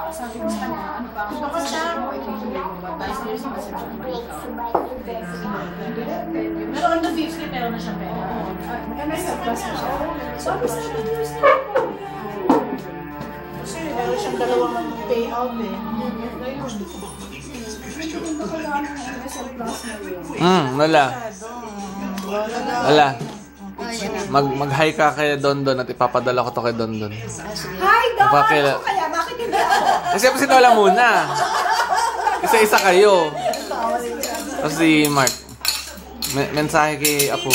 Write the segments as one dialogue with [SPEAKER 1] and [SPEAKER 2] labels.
[SPEAKER 1] Sabi ko sa kanya, ano ba ang decision mo? Itutuloy mo ba? Dahil seryoso ba siya naman ikaw? Pero on the 50, meron na siyang pera. May surplus na siya. Sabi sa 7 years na ako. Kasi meron siyang dalawang payout eh.
[SPEAKER 2] Wala. Wala. Mag-hi ka kay Dondon at ipapadala ko to kay Dondon.
[SPEAKER 1] Hi, Don! Kaya bakit hindi ako?
[SPEAKER 2] Kasi sinula muna. Isa-isa kayo. Tapos si Mark. Mensahe kay Apo.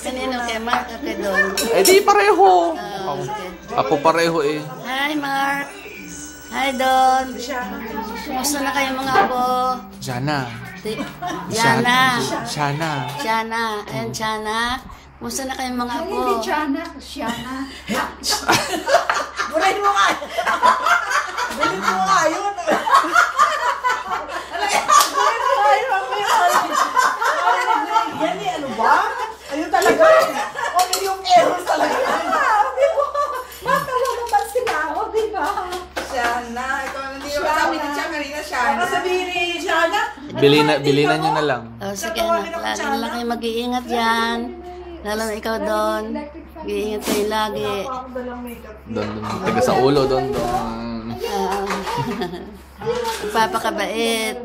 [SPEAKER 3] Kanino kay Mark at kay Don?
[SPEAKER 2] Eh di pareho. Apo pareho eh.
[SPEAKER 3] Hi Mark. Hi Don. Kumusta na kayo mga apo?
[SPEAKER 2] Jana.
[SPEAKER 3] Jana.
[SPEAKER 2] Shana.
[SPEAKER 3] Jana. And Jana. Kumusta na kayo mga apo?
[SPEAKER 1] Hindi Jana. Shana.
[SPEAKER 4] Buray mo nga. Buray mo nga yun. Yan eh, ano ba? Ayun talaga. Okay yung errors talaga.
[SPEAKER 1] Sabi mo, matawa naman sila ako, di ba?
[SPEAKER 4] Shana, ito hindi naman sabi ni Siya kanina, Shana. Sabihin ni Shana.
[SPEAKER 2] Bilina nyo na lang.
[SPEAKER 3] Oh, sige anak, lagi na lang kayo mag-iingat yan. Lalo na ikaw Don. Mag-iingat kayo lagi.
[SPEAKER 2] Dondon. Tiga sa ulo, Dondon.
[SPEAKER 3] Papakabait.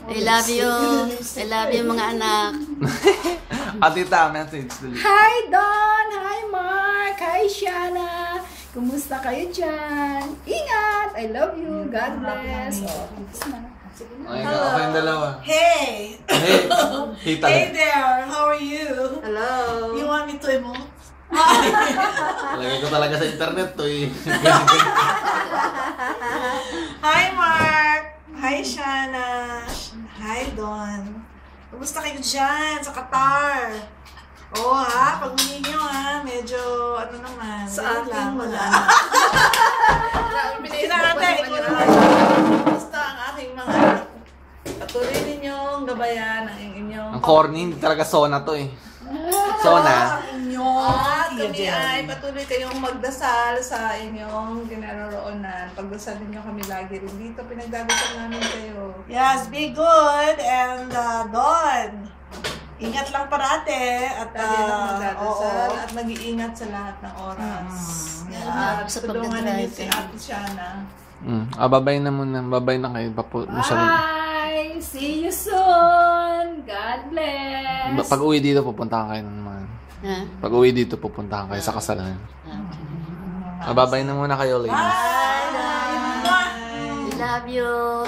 [SPEAKER 3] I love you. I love you mga anak.
[SPEAKER 2] Tita, message.
[SPEAKER 1] Hi, Don! Hi, Mark! Hi, Shana! Kumusta kayo dyan? Ingat! I love you. God bless.
[SPEAKER 2] Okay yung dalawa.
[SPEAKER 4] Hey!
[SPEAKER 2] Hey! Tita.
[SPEAKER 4] Hey there! How are you?
[SPEAKER 3] Hello.
[SPEAKER 4] You want me to emote?
[SPEAKER 2] Lagay ko talaga sa internet to eh.
[SPEAKER 4] Hi, Mark! Hi, Shana! Hi, Don! Kumusta kayo dyan sa Qatar? Oo ha, pag-uwi nyo ha, medyo ano naman. Sa akin wala. Sinakata, ikaw naman. Basta ang aking mga anak. Patuloy ninyong gabayan ang inyong...
[SPEAKER 2] Ang corny, hindi talaga Sona to eh. Sona.
[SPEAKER 4] At kami ay patuloy kayong magdasal sa inyong ginaroroonan. Pagdasal ninyo kami lagi rin dito. Pinagdadasal namin kayo. Yes, be good. And Don, ingat lang parate. At magdadasal at mag-iingat sa lahat ng oras. At tulungan ninyo si Ate Shana.
[SPEAKER 2] Babay na muna. Babay na kayo.
[SPEAKER 1] Bye! See you soon! God bless!
[SPEAKER 2] Pag uwi dito, pupuntahan kayo naman. Pag uwi dito, pupuntahan kayo sa kasalan. Babay na muna kayo, ladies.
[SPEAKER 4] Bye!
[SPEAKER 3] I love you.